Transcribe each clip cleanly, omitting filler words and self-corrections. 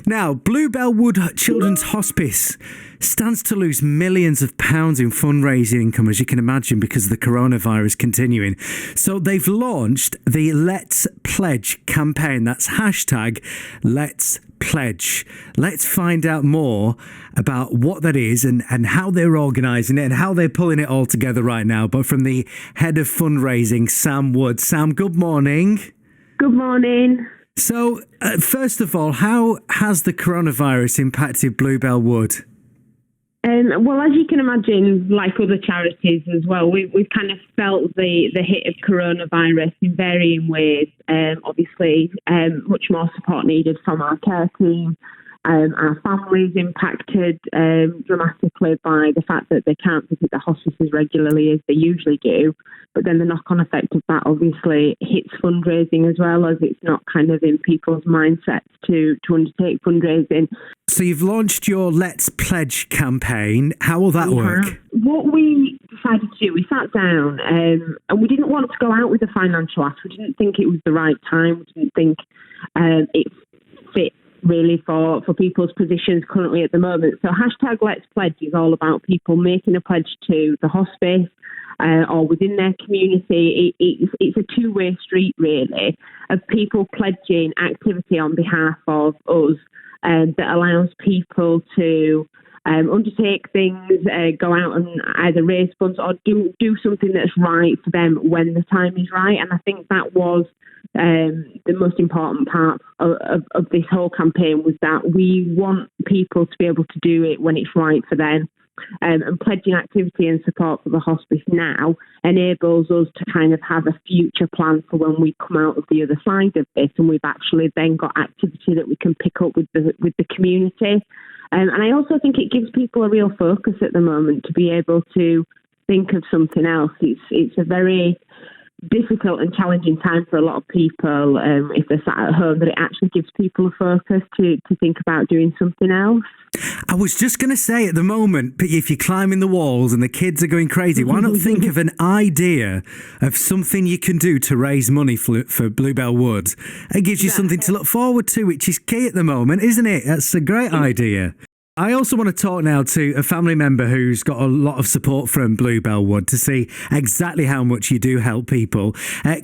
Now, Bluebell Wood Children's Hospice stands to lose millions of pounds in fundraising income, as you can imagine, because of the coronavirus continuing. So they've launched the Let's Pledge campaign. That's hashtag Let's Pledge. Let's find out more about what that is and how they're organising it and how they're pulling it all together right now. But from the head of fundraising, Sam Wood. Sam, good morning. Good morning. So, first of all, how has the coronavirus impacted Bluebell Wood? Well, as you can imagine, like other charities as well, we've kind of felt the hit of coronavirus in varying ways. Obviously, much more support needed from our care team. Our families impacted dramatically by the fact that they can't visit the hospices regularly as they usually do. But then the knock-on effect of that obviously hits fundraising as well, as it's not kind of in people's mindsets to undertake fundraising. So you've launched your Let's Pledge campaign. How will that work? What we decided to do, we sat down and we didn't want to go out with a financial ask. We didn't think it was the right time. We didn't think it fit really for people's positions currently at the moment. So hashtag Let's Pledge is all about people making a pledge to the hospice or within their community. It's a two-way street, really, of people pledging activity on behalf of us that allows people to undertake things, go out and either raise funds or do something that's right for them when the time is right. And I think that was the most important part of this whole campaign, was that we want people to be able to do it when it's right for them. And pledging activity and support for the hospice now enables us to kind of have a future plan for when we come out of the other side of this, and we've actually then got activity that we can pick up with the community. And I also think it gives people a real focus at the moment to be able to think of something else. It's a very difficult and challenging time for a lot of people if they're sat at home, that it actually gives people a focus to think about doing something else. I was just going to say, at the moment, if you're climbing the walls and the kids are going crazy, why not think of an idea of something you can do to raise money for Bluebell Woods? It gives you something to look forward to, which is key at the moment, isn't it? That's a great idea. I also want to talk now to a family member who's got a lot of support from Bluebell Wood to see exactly how much you do help people.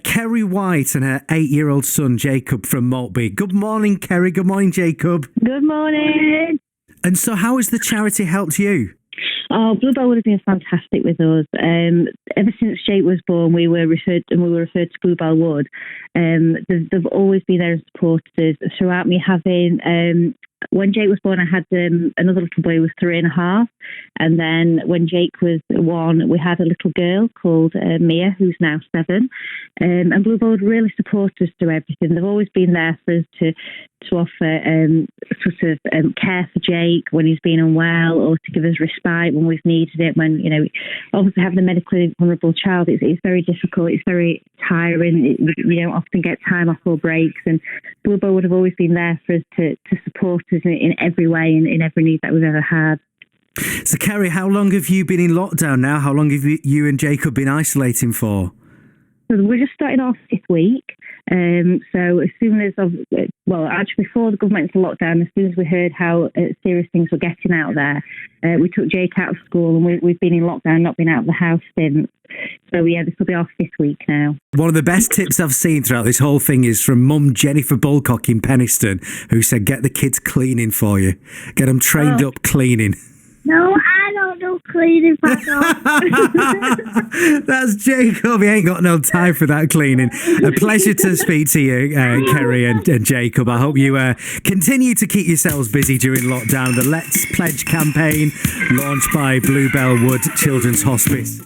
Kerry White and her 8-year-old son, Jacob, from Maltby. Good morning, Kerry. Good morning, Jacob. Good morning. And so how has the charity helped you? Oh, Bluebell Wood has been fantastic with us. Ever since Jake was born, we were referred to Bluebell Wood. They've always been there and supported us throughout me having. When Jake was born, I had another little boy who was 3.5. And then when Jake was 1, we had a little girl called Mia, who's now 7. And Bluebell Wood really supported us through everything. They've always been there for us to offer care for Jake when he's been unwell, or to give us respite when we've needed it. When, obviously having a medically vulnerable child, it's very difficult. It's very tiring. You don't often get time off or breaks. And Bluebell would have always been there for us to support us in every way and in every need that we've ever had. So, Kerry, how long have you been in lockdown now? How long have you and Jacob been isolating for? So we're just starting off this week. So as soon as, actually before the government went into lockdown, as soon as we heard how serious things were getting out there, we took Jake out of school, and we've been in lockdown, not been out of the house since. So yeah, this will be off this week now. One of the best tips I've seen throughout this whole thing is from Mum Jennifer Bulcock in Penistone, who said, get the kids cleaning for you. Get them trained up cleaning. No, I don't do cleaning for That's Jacob. He ain't got no time for that cleaning. A pleasure to speak to you, Kerry and Jacob. I hope you continue to keep yourselves busy during lockdown. The Let's Pledge campaign launched by Bluebell Wood Children's Hospice.